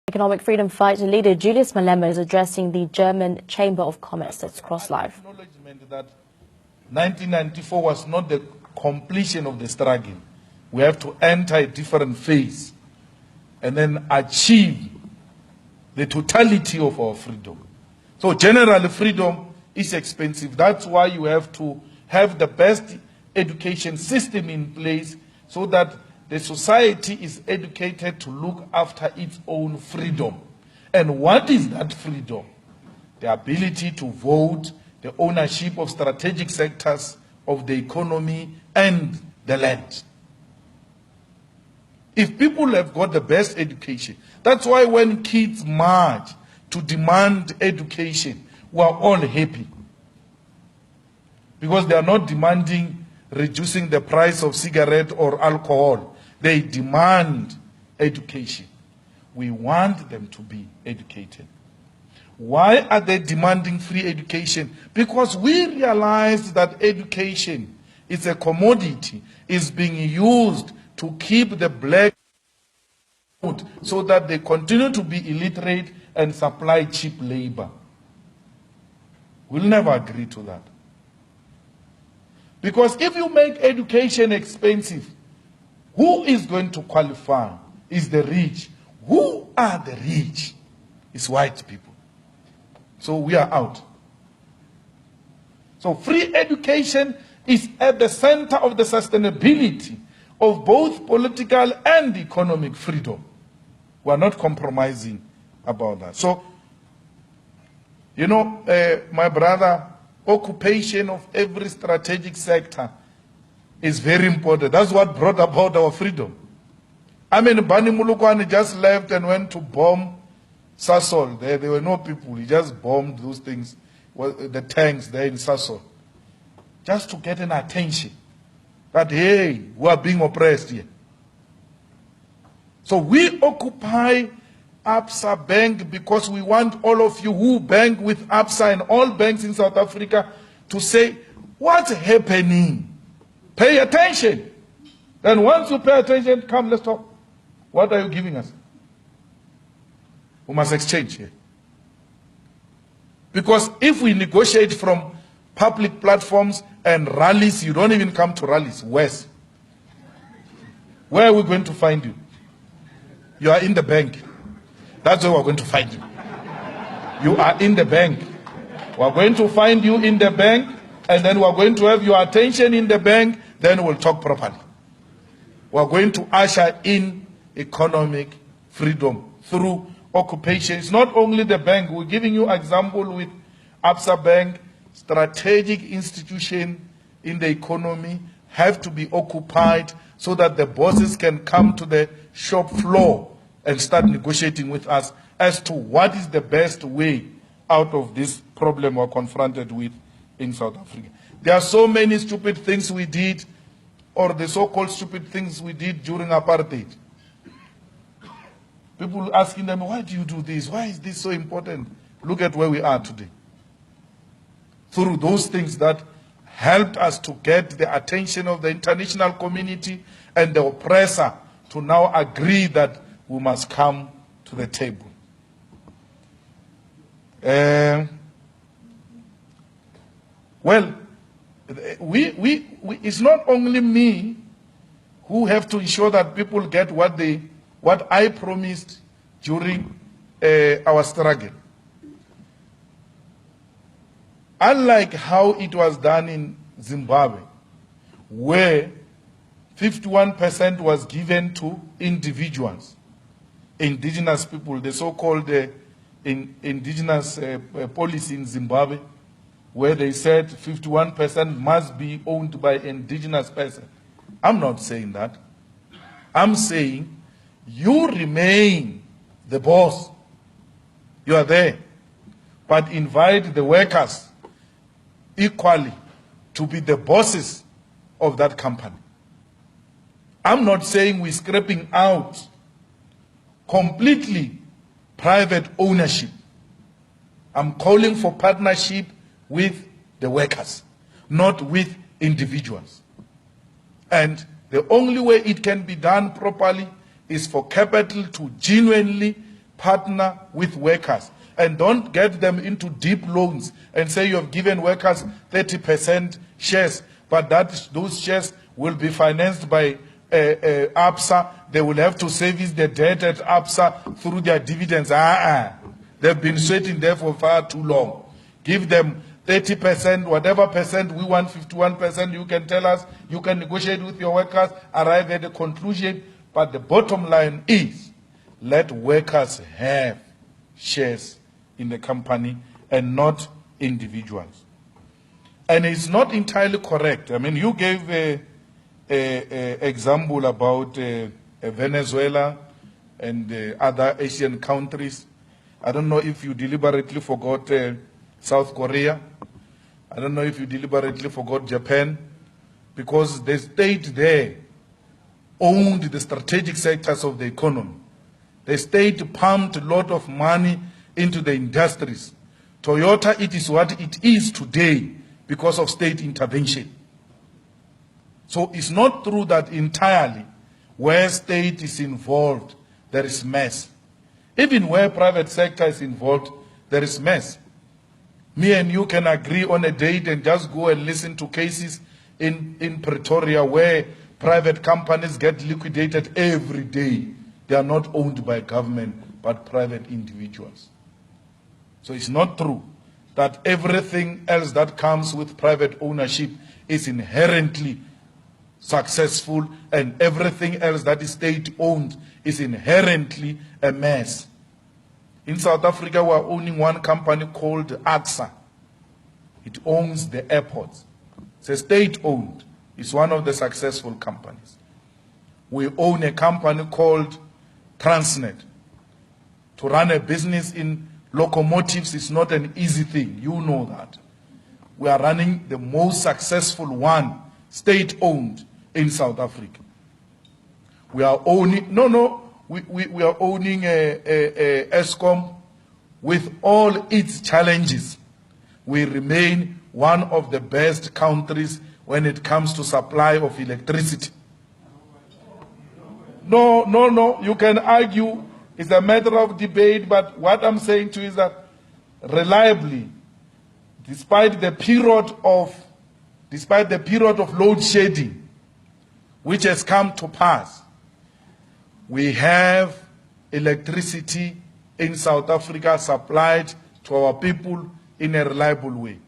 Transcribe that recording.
Economic freedom fighter leader Julius Malema is addressing the German Chamber of Commerce. That's Cross Live. Acknowledgement that 1994 was not the completion of the struggle. We have to enter a different phase and then achieve the totality of our freedom. So generally, freedom is expensive. That's why you have to have the best education system in place so that the society is educated to look after its own freedom. And what is that freedom? The ability to vote, the ownership of strategic sectors of the economy and the land. If people have got the best education, that's why when kids march to demand education, we are all happy. Because they are not demanding reducing the price of cigarette or alcohol. They demand education. We want them to be educated. Why are they demanding free education? Because we realize that education is a commodity, is being used to keep the black out so that they continue to be illiterate and supply cheap labor. We'll never agree to that. Because if you make education expensive, who is going to qualify? Is the rich. Who are the rich? It's white people. So we are out. So free education is at the center of the sustainability of both political and economic freedom. We are not compromising about that. So, you know, my brother, occupation of every strategic sector is very important. That's what brought about our freedom. I mean, Bani Mulukwane just left and went to bomb Sasol. There were no people. He just bombed those things, the tanks there in Sasol, just to get an attention that, hey, we are being oppressed here. So we occupy Absa Bank because we want all of you who bank with Absa and all banks in South Africa to say, what's happening? Pay attention. Then once you pay attention, come, let's talk. What are you giving us? We must exchange here. Because if we negotiate from public platforms and rallies, you don't even come to rallies. West. Where are we going to find you? You are in the bank. That's where we're going to find you. You are in the bank. We're going to find you in the bank, and then we're going to have your attention in the bank, then we'll talk properly. We're going to usher in economic freedom through occupation. It's not only the bank. We're giving you example with Absa Bank. Strategic institution in the economy have to be occupied so that the bosses can come to the shop floor and start negotiating with us as to what is the best way out of this problem we're confronted with in South Africa. There are so many stupid things we did, or the so-called stupid things we did during apartheid. People asking them, why do you do this? Why is this so important? Look at where we are today. Through those things that helped us to get the attention of the international community and the oppressor to now agree that we must come to the table. Well, it's not only me who have to ensure that people get what I promised during our struggle. Unlike how it was done in Zimbabwe, where 51% was given to individuals, indigenous people, the so-called indigenous policy in Zimbabwe, where they said 51% must be owned by indigenous person. I'm not saying that. I'm saying you remain the boss. You are there. But invite the workers equally to be the bosses of that company. I'm not saying we're scraping out completely private ownership. I'm calling for partnership with the workers, not with individuals. And the only way it can be done properly is for capital to genuinely partner with workers and don't get them into deep loans and say you have given workers 30% shares, but those shares will be financed by ABSA. They will have to service the debt at ABSA through their dividends. They've been sitting there for far too long. Give them 30%, whatever percent, we want 51%, you can tell us, you can negotiate with your workers, arrive at a conclusion, but the bottom line is, let workers have shares in the company and not individuals. And it's not entirely correct. I mean, you gave an example about Venezuela and other Asian countries. I don't know if you deliberately forgot South Korea. I don't know if you deliberately forgot Japan, because the state there owned the strategic sectors of the economy. The state pumped a lot of money into the industries. Toyota, it is what it is today because of state intervention. So it's not true that entirely where state is involved, there is mess. Even where private sector is involved, there is mess. Me and you can agree on a date and just go and listen to cases in Pretoria where private companies get liquidated every day. They are not owned by government, but private individuals. So it's not true that everything else that comes with private ownership is inherently successful and everything else that is state-owned is inherently a mess. In South Africa, we are owning one company called AXA. It owns the airports. It's a state-owned. It's one of the successful companies. We own a company called Transnet. To run a business in locomotives is not an easy thing. You know that. We are running the most successful one, state-owned, in South Africa. We are owning, we are owning Eskom with all its challenges. We remain one of the best countries when it comes to supply of electricity. No, you can argue, it's a matter of debate, but what I'm saying to you is that reliably, despite the period of load shedding, which has come to pass, we have electricity in South Africa supplied to our people in a reliable way.